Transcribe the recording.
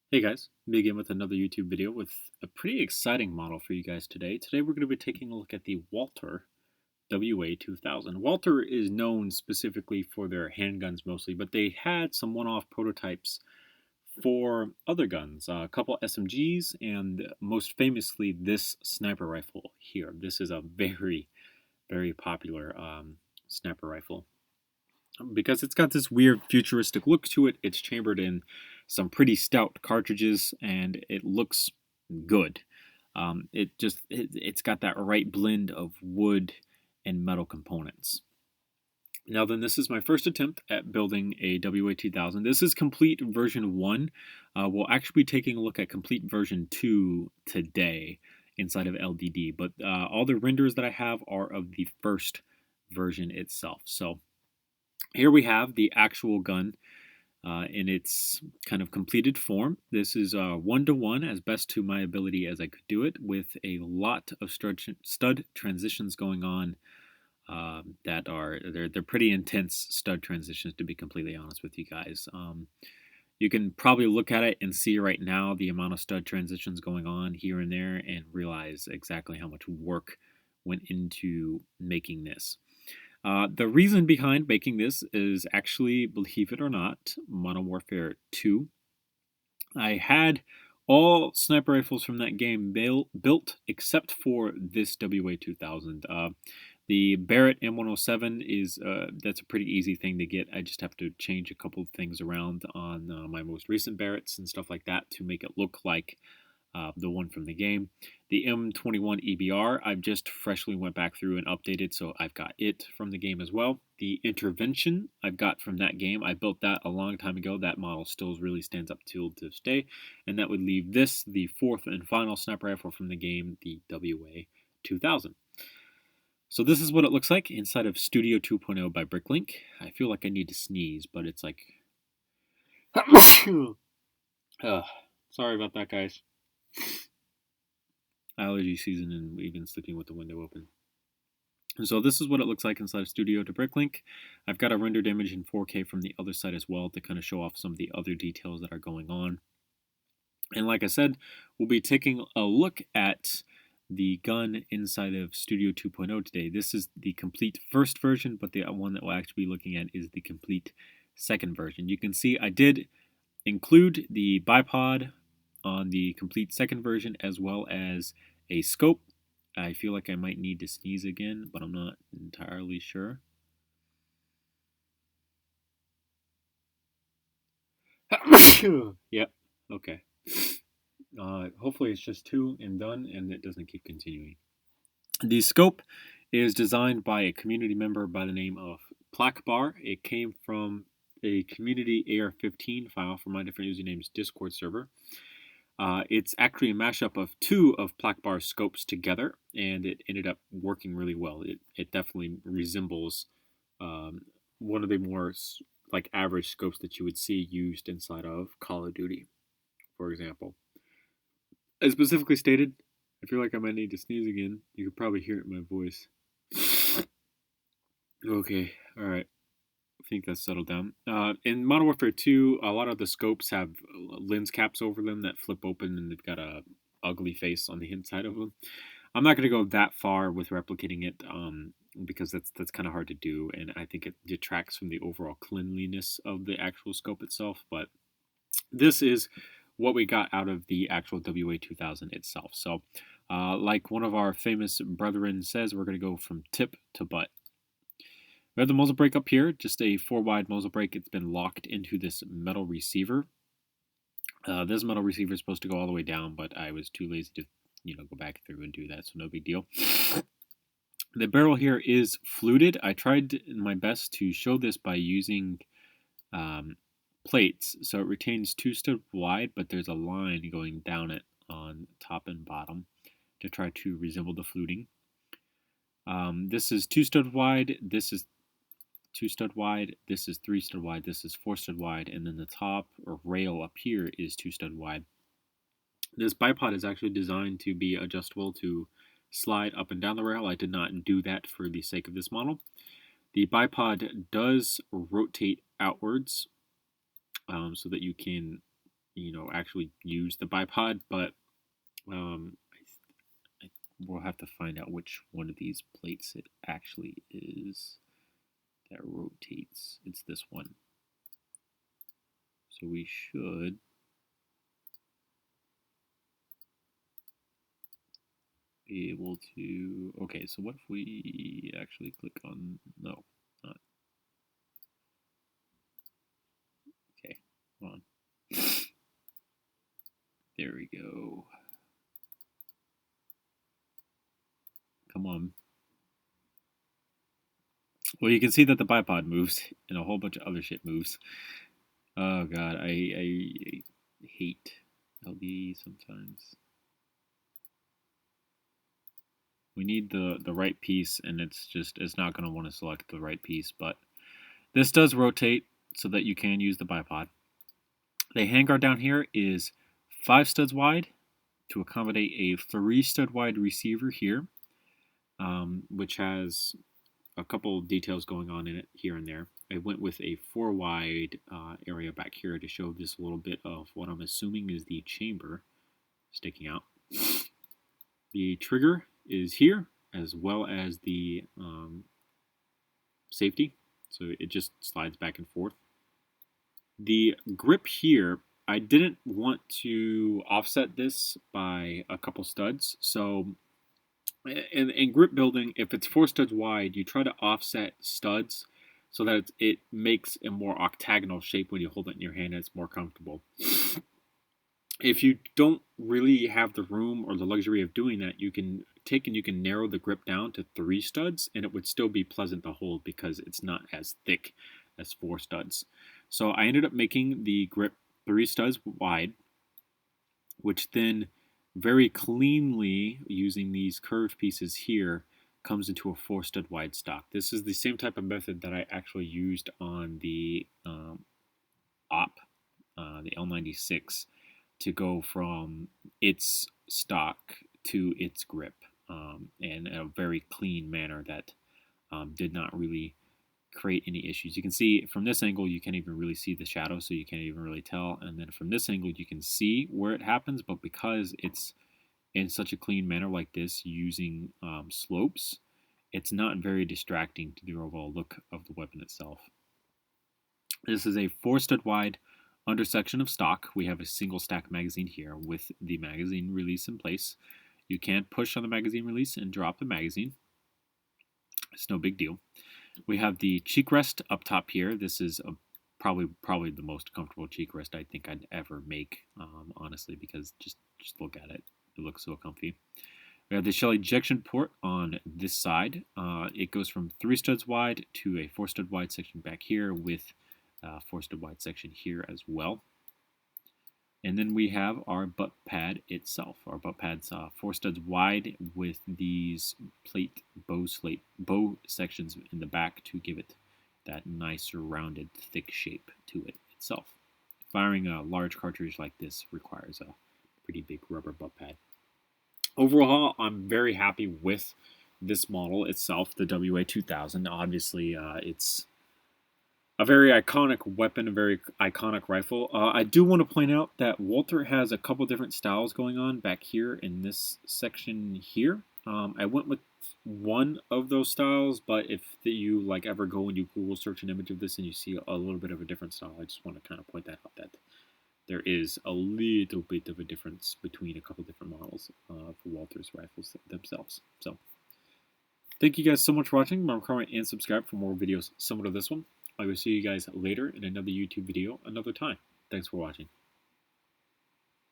Hey guys, begin with another YouTube video with a pretty exciting model for you guys today. Today we're going to be taking a look at the Walter WA2000. Walter is known specifically for their handguns mostly, but they had some one-off prototypes for other guns, a couple SMGs, and most famously this sniper rifle here. This is a very, very popular sniper rifle. Because it's got this weird futuristic look to it, it's chambered in some pretty stout cartridges, and it looks good. It's got that right blend of wood and metal components. Now then, this is my first attempt at building a WA2000. This is complete version 1. We'll actually be taking a look at complete version 2 today inside of LDD, but all the renders that I have are of the first version itself. So here we have the actual gun in its kind of completed form. This is 1-to-1 as best to my ability as I could do it, with a lot of stud transitions going on that are they're pretty intense stud transitions, to be completely honest with you guys. You can probably look at it and see right now the amount of stud transitions going on here and there and realize exactly how much work went into making this. The reason behind making this is actually, believe it or not, Modern Warfare 2. I had all sniper rifles from that game built except for this WA2000. The Barrett M107 is that's a pretty easy thing to get. I just have to change a couple of things around on my most recent Barretts and stuff like that to make it look like the one from the game. The M21 EBR, I've just freshly went back through and updated, so I've got it from the game as well. The Intervention I've got from that game. I built that a long time ago. That model still really stands up to this day. And that would leave this, the fourth and final sniper rifle from the game, the WA2000. So this is what it looks like inside of Studio 2.0 by Bricklink. I feel like I need to sneeze, but it's like... sorry about that, guys. Allergy season and even sleeping with the window open. So this is what it looks like inside of Studio to Bricklink. I've got a rendered image in 4K from the other side as well to kind of show off some of the other details that are going on. And like I said, we'll be taking a look at the gun inside of Studio 2.0 today. This is the complete first version, but the one that we'll actually be looking at is the complete second version. You can see I did include the bipod on the complete second version, as well as a scope. I feel like I might need to sneeze again, but I'm not entirely sure. Yep, okay. Hopefully it's just 2 and done, and it doesn't keep continuing. The scope is designed by a community member by the name of Plackbar. It came from a community AR-15 file from my different usernames Discord server. It's actually a mashup of 2 of Plackbar's scopes together, and it ended up working really well. It definitely resembles one of the more like average scopes that you would see used inside of Call of Duty, for example. As specifically stated, I feel like I might need to sneeze again. You could probably hear it in my voice. Okay, alright. I think that's settled down. In Modern Warfare 2, a lot of the scopes have lens caps over them that flip open, and they've got a ugly face on the inside of them. I'm not going to go that far with replicating it because that's kind of hard to do, and I think it detracts from the overall cleanliness of the actual scope itself. But this is what we got out of the actual WA2000 itself. So, like one of our famous brethren says, we're going to go from tip to butt. We have the muzzle brake up here, just a 4-wide muzzle brake. It's been locked into this metal receiver. This metal receiver is supposed to go all the way down, but I was too lazy to, go back through and do that, so no big deal. The barrel here is fluted. I tried my best to show this by using plates, so it retains 2 stud wide, but there's a line going down it on top and bottom to try to resemble the fluting. This is 2 stud wide. This is 2 stud wide, this is 3 stud wide, this is 4 stud wide, and then the top or rail up here is 2 stud wide. This bipod is actually designed to be adjustable to slide up and down the rail. I did not do that for the sake of this model. The bipod does rotate outwards so that you can actually use the bipod, but we'll have to find out which one of these plates it actually is that rotates. It's this one. So we should be able to, okay, so what if we actually click on, no, not, okay, come on. There we go. Come on. Well, you can see that the bipod moves and a whole bunch of other shit moves. Oh god, I hate LD sometimes. We need the right piece, and it's not going to want to select the right piece, but this does rotate so that you can use the bipod. The handguard down here is 5 studs wide to accommodate a 3 stud wide receiver here, which has a couple details going on in it here and there. I went with a 4 wide area back here to show just a little bit of what I'm assuming is the chamber sticking out. The trigger is here, as well as the safety, so it just slides back and forth. The grip here, I didn't want to offset this by a couple studs, so in grip building, if it's 4 studs wide, you try to offset studs so that it makes a more octagonal shape when you hold it in your hand and it's more comfortable. If you don't really have the room or the luxury of doing that, you can narrow the grip down to 3 studs, and it would still be pleasant to hold because it's not as thick as 4 studs. So I ended up making the grip 3 studs wide, which then very cleanly, using these curved pieces here, comes into a 4 stud wide stock. This is the same type of method that I actually used on the OP, the L96, to go from its stock to its grip in a very clean manner that did not really create any issues. You can see from this angle, you can't even really see the shadow, so you can't even really tell. And then from this angle, you can see where it happens, but because it's in such a clean manner like this, using slopes, it's not very distracting to the overall look of the weapon itself. This is a 4 stud wide undersection of stock. We have a single stack magazine here with the magazine release in place. You can push on the magazine release and drop the magazine. It's no big deal. We have the cheek rest up top here. This is probably the most comfortable cheek rest I think I'd ever make, honestly, because just look at it. It looks so comfy. We have the shell ejection port on this side. It goes from 3 studs wide to a 4 stud wide section back here with 4 stud wide section here as well. And then we have our butt pad itself. Our butt pad's 4 studs wide with these plate bow sections in the back to give it that nice rounded thick shape to it itself. Firing a large cartridge like this requires a pretty big rubber butt pad. Overall, I'm very happy with this model itself, the WA2000. Obviously, it's a very iconic weapon, a very iconic rifle. I do want to point out that Walther has a couple different styles going on back here in this section here. I went with one of those styles, but if you ever go and you Google search an image of this and you see a little bit of a different style, I just want to kind of point that out, that there is a little bit of a difference between a couple different models for Walther's rifles themselves. So, thank you guys so much for watching. Remember, comment, and subscribe for more videos similar to this one. I will see you guys later in another YouTube video another time. Thanks for watching.